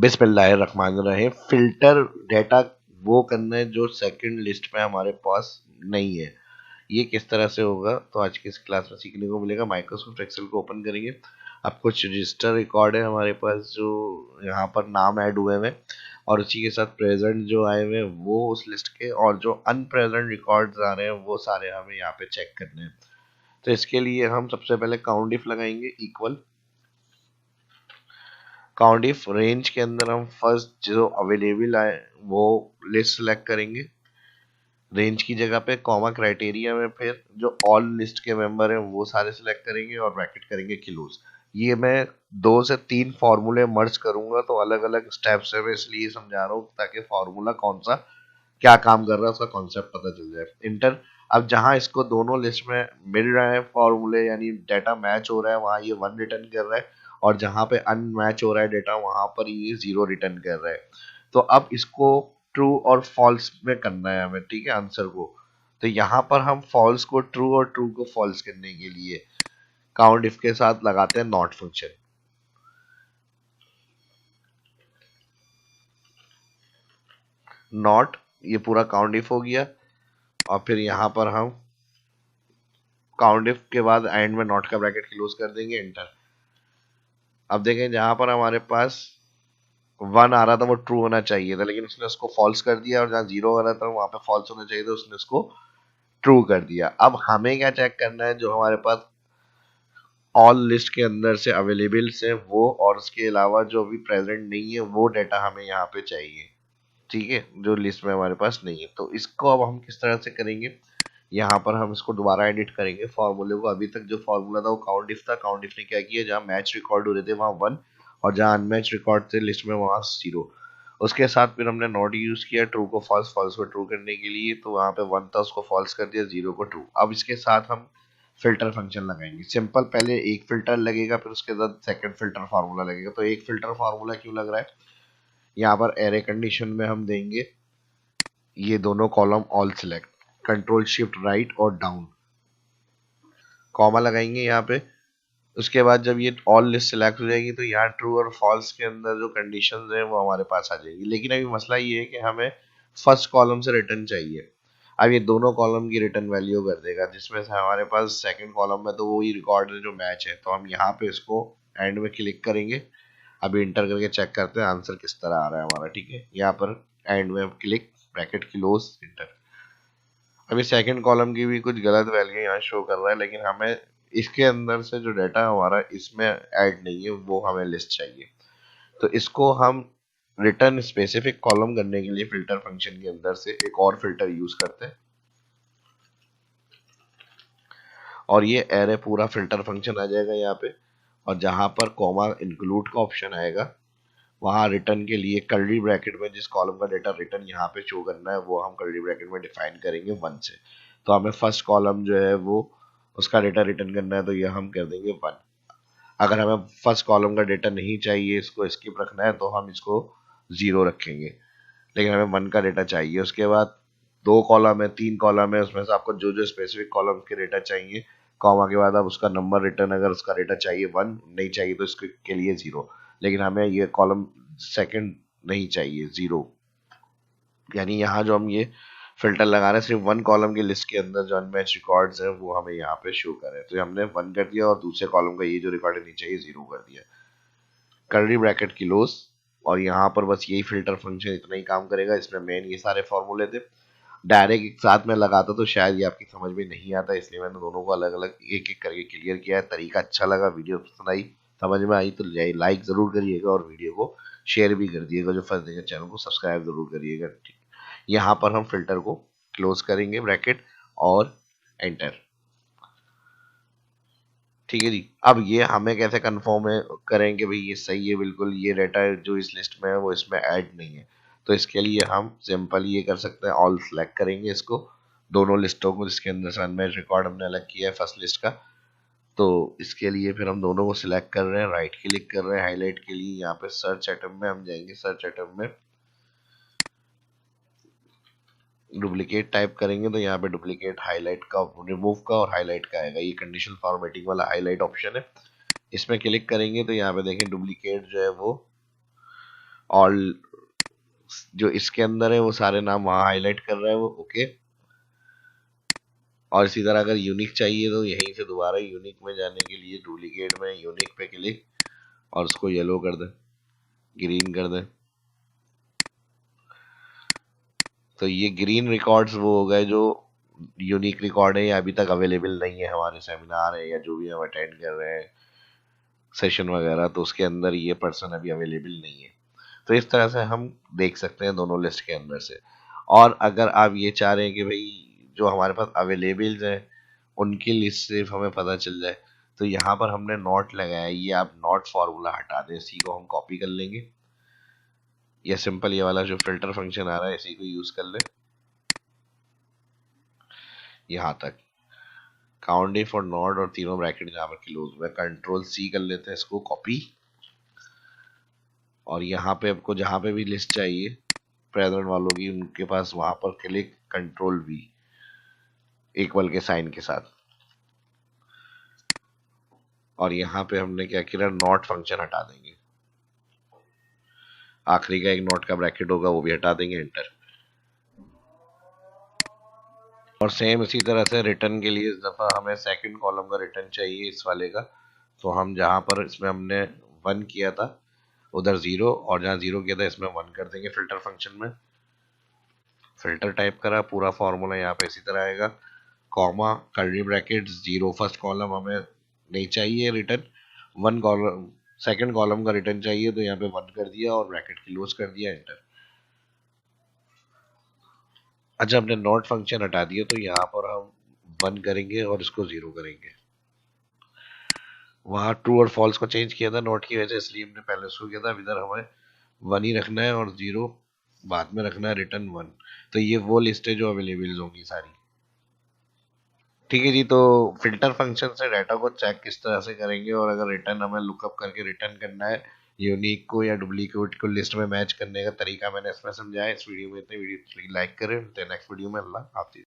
बिस्मिल्लाहिर्रहमानिर्रहीम। Filter data वो करना है जो सेकंड लिस्ट में हमारे पास नहीं है। ये किस तरह से होगा तो आज की इस क्लास में सीखने को मिलेगा। माइक्रोसॉफ्ट एक्सेल को ओपन करेंगे। अब कुछ रजिस्टर रिकॉर्ड है हमारे पास जो यहाँ पर नाम ऐड हुए हैं और उसी के साथ प्रेजेंट जो आए हुए हैं वो उस लिस्ट के, और जो अनप्रेजेंट रिकॉर्ड्स आ रहे हैं वो सारे हमें यहाँ पे चेक करने हैं। तो इसके लिए हम सबसे पहले काउंट इफ लगाएंगे इक्वल काउंट इफ रेंज के अंदर हम फर्स्ट जो अवेलेबल आए वो लिस्ट सेलेक्ट करेंगे। रेंज की जगह पे कॉमा क्राइटेरिया में फिर जो ऑल लिस्ट के मेंबर हैं वो सारे सिलेक्ट करेंगे और ब्रैकेट करेंगे क्लोज। ये मैं 2 से 3 फार्मूले मर्ज करूंगा तो अलग अलग स्टेप्स है, मैं इसलिए समझा रहा हूँ ताकि फार्मूला कौन सा क्या काम कर रहा है उसका कॉन्सेप्ट पता चल जाए। इंटर। अब जहां इसको दोनों लिस्ट में मिल रहा है फॉर्मूले यानी डेटा मैच हो रहा है वहां ये 1 रिटर्न कर रहा है, और जहां पे अनमैच हो रहा है डेटा वहां पर ये 0 रिटर्न कर रहा है। तो अब इसको ट्रू और फॉल्स में करना है हमें, ठीक है, आंसर को। तो यहाँ पर हम फॉल्स को ट्रू और ट्रू को फॉल्स करने के लिए काउंट इफ के साथ लगाते हैं नॉट फंक्शन। नॉट, ये पूरा काउंट इफ हो गया और फिर यहाँ पर हम काउंट इफ के बाद एंड में नॉट का ब्रैकेट क्लोज कर देंगे, एंटर। अब देखें जहां पर हमारे पास 1 आ रहा था वो ट्रू होना चाहिए था लेकिन उसने उसको फॉल्स कर दिया, और जहां 0 आ रहा था वहां पे फॉल्स होना चाहिए था उसने उसको ट्रू कर दिया। अब हमें क्या चेक करना है, जो हमारे पास ऑल लिस्ट के अंदर से अवेलेबल से वो, और उसके अलावा जो अभी प्रेजेंट नहीं है वो डाटा हमें यहाँ पे चाहिए, ठीक है, जो लिस्ट में हमारे पास नहीं है। तो इसको अब हम किस तरह से करेंगे, यहाँ पर हम इसको दोबारा एडिट करेंगे फॉर्मूले को। अभी तक जो फॉर्मूला था वो काउंट इफ था। काउंट इफ ने क्या किया, जहाँ मैच रिकॉर्ड हो रहे थे वहाँ 1 और जहाँ अनमैच रिकॉर्ड थे लिस्ट में वहाँ 0। उसके साथ फिर हमने नॉट यूज किया ट्रू को फॉल्स, फॉल्स को ट्रू करने के लिए। तो वहाँ पे 1 था उसको फॉल्स कर दिया, 0 को ट्रू। अब इसके साथ हम फिल्टर फंक्शन लगाएंगे। सिंपल, पहले एक फिल्टर लगेगा फिर उसके बाद सेकंड फिल्टर फार्मूला लगेगा। तो एक फिल्टर फार्मूला क्यों लग रहा है, यहाँ पर एरे कंडीशन में हम देंगे ये दोनों column all select, control shift right और डाउन, कॉमा लगाएंगे यहाँ पे। उसके बाद जब ये ऑल लिस्ट सिलेक्ट हो जाएगी तो यहाँ ट्रू और फॉल्स के अंदर जो कंडीशंस हैं वो हमारे पास आ जाएगी। लेकिन अभी मसला ये है कि हमें फर्स्ट कॉलम से रिटर्न चाहिए। अब ये दोनों कॉलम की रिटर्न वैल्यू कर देगा, जिसमें से हमारे पास सेकंड कॉलम में तो वही रिकॉर्ड है जो मैच है। तो हम यहाँ पे इसको एंड में क्लिक करेंगे। अभी इंटर करके चेक करते हैं आंसर किस तरह आ रहा है हमारा, ठीक है। यहाँ पर एंड में क्लिक, ब्रैकेट क्लोज, इंटर। अभी सेकंड कॉलम की भी कुछ गलत वैल्यू यहाँ शो कर रहा है, लेकिन हमें इसके अंदर से जो डाटा हमारा इसमें ऐड नहीं है वो हमें लिस्ट चाहिए। तो इसको हम रिटर्न स्पेसिफिक कॉलम करने के लिए फिल्टर फंक्शन के अंदर से एक और फिल्टर यूज करते हैं, और ये एरे पूरा फिल्टर फंक्शन आ जाएगा यहाँ पे। और जहां पर कॉमा इंक्लूड का ऑप्शन आएगा वहां रिटर्न के लिए कर्ली ब्रैकेट में जिस कॉलम का डेटा रिटर्न यहाँ पे शो करना है वो हम कर्ली ब्रैकेट में डिफाइन करेंगे 1 से। तो हमें फर्स्ट कॉलम जो है वो उसका डेटा रिटर्न करना है तो ये हम कर देंगे 1। अगर हमें फर्स्ट कॉलम का डेटा नहीं चाहिए, इसको स्किप रखना है, तो हम इसको 0 रखेंगे। लेकिन हमें 1 का डेटा चाहिए। उसके बाद 2 कॉलम है, 3 कॉलम है, उसमें से आपको जो जो स्पेसिफिक कॉलम के डेटा चाहिए, कॉमा के बाद आप उसका नंबर रिटर्न, अगर उसका डेटा चाहिए 1, नहीं चाहिए तो इसके लिए 0। लेकिन हमें ये कॉलम सेकंड नहीं चाहिए, 0। यानी यहाँ जो हम ये फिल्टर लगा रहे हैं सिर्फ 1 कॉलम की लिस्ट के अंदर जो अनमैच रिकॉर्ड्स हैं वो हमें यहाँ पे शो करें। तो हमने 1 कर दिया और दूसरे कॉलम का ये जो रिकॉर्ड नहीं चाहिए 0 कर दिया, कर्ली ब्रैकेट क्लोज। और यहाँ पर बस यही फिल्टर फंक्शन इतना ही काम करेगा। इसमें मेन ये सारे फॉर्मूले थे। डायरेक्ट एक साथ में लगाता तो शायद ये आपकी समझ में नहीं आता, इसलिए मैंने दोनों को अलग अलग एक एक करके क्लियर किया है। तरीका अच्छा लगा, वीडियो पसंद आई, समझ में आई तो लाइक जरूर करिएगा और वीडियो को शेयर भी कर दिएगा। जो फर्स्ट देखें चैनल को सब्सक्राइब जरूर करिएगा। यहाँ पर हम फिल्टर को क्लोज करेंगे ब्रैकेट और एंटर, ठीक है जी। अब ये हमें कैसे कंफर्म है करें कि भाई ये सही है बिल्कुल, ये डाटा जो इस लिस्ट में है वो इसमें ऐड नहीं है। तो इसके लिए हम सिंपल ये कर सकते हैं, ऑल सेलेक्ट करेंगे इसको, दोनों लिस्टों को जिसके अंदर से अनमैच रिकॉर्ड हमने अलग किया है फर्स्ट लिस्ट का। तो इसके लिए फिर हम दोनों को सिलेक्ट कर रहे हैं, राइट क्लिक कर रहे हैं हाईलाइट के लिए। यहाँ पे सर्च आइटम में हम जाएंगे, सर्च आइटम में डुप्लीकेट टाइप करेंगे तो यहाँ पे डुप्लीकेट हाईलाइट का, रिमूव का और हाईलाइट का आएगा। ये कंडीशनल फॉर्मेटिंग वाला हाईलाइट ऑप्शन है, इसमें क्लिक करेंगे तो यहाँ पे देखें डुप्लीकेट जो है वो और जो इसके अंदर है वो सारे नाम वहां हाईलाइट कर रहा है वो, ओके। और इसी तरह अगर यूनिक चाहिए तो यहीं से दोबारा यूनिक में जाने के लिए डुप्लीकेट में यूनिक पे क्लिक और उसको येलो कर दें, ग्रीन कर दें। तो ये ग्रीन रिकॉर्ड्स वो हो गए जो यूनिक रिकॉर्ड है या अभी तक अवेलेबल नहीं है हमारे सेमिनार है या जो भी हम अटेंड कर रहे हैं सेशन वगैरह, तो उसके अंदर ये पर्सन अभी अवेलेबल नहीं है। तो इस तरह से हम देख सकते हैं दोनों लिस्ट के अंदर से। और अगर आप ये चाह रहे हैं कि भाई जो हमारे पास अवेलेबल है उनकी लिस्ट से हमें पता चल जाए, तो यहाँ पर हमने नॉट लगाया है, ये आप नॉट फॉर्मूला हटा दें, इसी को हम कॉपी कर लेंगे। या सिंपल ये वाला जो फिल्टर फंक्शन आ रहा है इसी को यूज कर ले यहाँ तक, काउंट इफ और नॉट और तीनों ब्रैकेट जहाँ पर क्लोज हुआ है, कंट्रोल सी कर लेते हैं इसको कॉपी। और यहाँ पे आपको जहाँ पे भी लिस्ट चाहिए प्रेजेंट वालों की उनके पास वहां पर क्लिक, कंट्रोल वी इक्वल के साइन के साथ। और यहाँ पे हमने क्या किया, नॉट फंक्शन हटा देंगे, आखिरी का एक नॉट का ब्रैकेट होगा वो भी हटा देंगे, एंटर। और सेम इसी तरह से रिटर्न के लिए इस दफा हमें सेकंड कॉलम का रिटर्न चाहिए इस वाले का, तो हम जहां पर इसमें हमने 1 किया था उधर 0 और जहां 0 किया था इसमें 1 कर देंगे। फिल्टर फंक्शन में फिल्टर टाइप करा, पूरा फॉर्मूला यहाँ पे इसी तरह आएगा, comma curly bracket 0 first column हमें नहीं चाहिए रिटर्न, 1 कॉलम सेकंड कॉलम का रिटर्न चाहिए तो यहाँ पे 1 कर दिया और ब्रैकेट क्लोज कर दिया, एंटर। अच्छा हमने नॉट फंक्शन हटा दिया तो यहाँ पर हम 1 करेंगे और इसको 0 करेंगे। वहाँ ट्रू और फॉल्स को चेंज किया था नोट की वजह से, इसलिए हमने पहले उसको किया था। अब इधर हमें 1 ही रखना है और 0 बाद में रखना है, रिटर्न 1। तो ये वो लिस्ट है जो अवेलेबल होंगी सारी। ठीक है जी, तो फिल्टर फंक्शन से डाटा को चेक किस तरह से करेंगे और अगर रिटर्न हमें लुकअप करके रिटर्न करना है यूनिक को या डुप्लीकेट को लिस्ट में मैच करने का तरीका मैंने इसमें समझाया। इस वीडियो में इतने, वीडियो लाइक करें, नेक्स्ट वीडियो में अल्लाह हाफिज़।